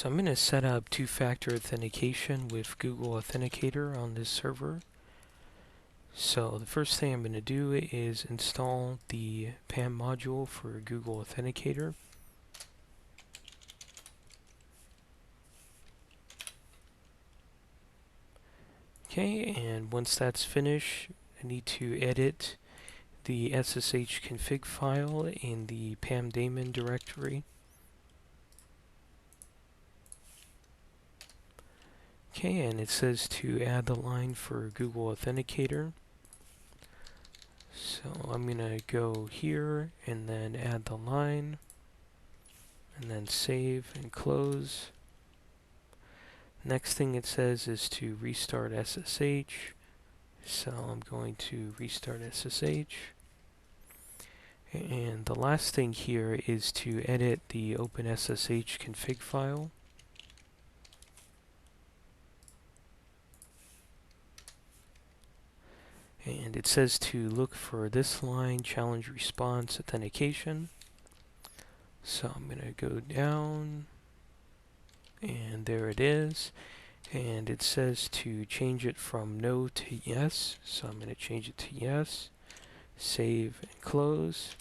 So I'm going to set up two-factor authentication with Google Authenticator on this server. So the first thing I'm going to do is install the PAM module for Google Authenticator. Okay, and once that's finished, I need to edit the SSH config file in the PAM daemon directory. Okay, and it says to add the line for Google Authenticator. So I'm going to go here and then add the line and then save and close. Next thing it says is to restart SSH. So I'm going to restart SSH. And the last thing here is to edit the OpenSSH config file. And it says to look for this line, challenge response authentication. So I'm going to go down, and there it is. And it says to change it from no to yes. So I'm going to change it to yes. Save and close.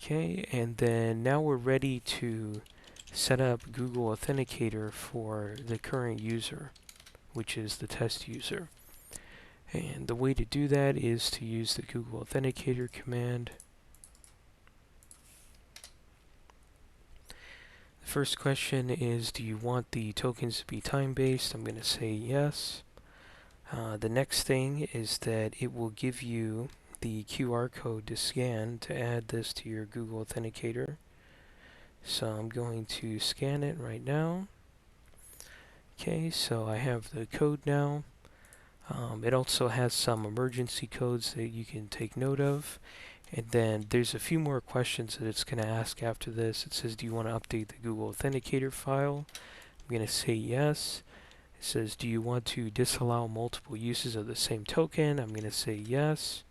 Okay, and then now we're ready to set up Google Authenticator for the current user, which is the test user. And the way to do that is to use the Google Authenticator command. The first question is, do you want the tokens to be time-based? I'm going to say yes. The next thing is that it will give you the QR code to scan to add this to your Google Authenticator. So I'm going to scan it right now. Okay, so I have the code now. It also has some emergency codes that you can take note of. And then there's a few more questions that it's going to ask after this. It says, do you want to update the Google Authenticator file? I'm going to say yes. It says, do you want to disallow multiple uses of the same token? I'm going to say yes.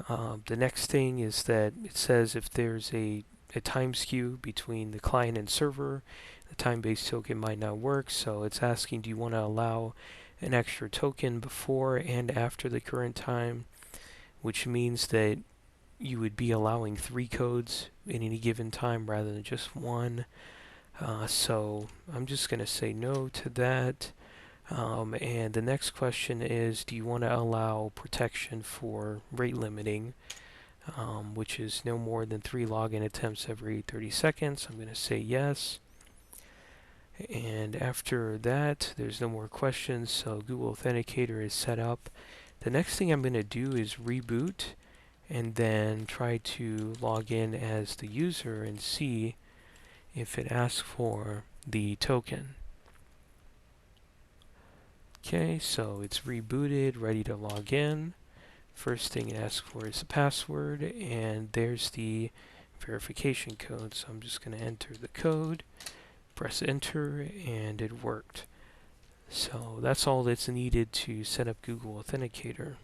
The next thing is that it says if there's a time skew between the client and server, the time-based token might not work. So it's asking, do you want to allow an extra token before and after the current time, which means that you would be allowing 3 codes in any given time rather than just one. So I'm just going to say no to that. And the next question is, do you want to allow protection for rate limiting, which is no more than 3 login attempts every 30 seconds. I'm going to say yes. And after that, there's no more questions, so Google Authenticator is set up. The next thing I'm going to do is reboot and then try to log in as the user and see if it asks for the token. Okay, so it's rebooted, ready to log in. First thing it asks for is the password, and there's the verification code. So I'm just going to enter the code, press enter, and it worked. So that's all that's needed to set up Google Authenticator.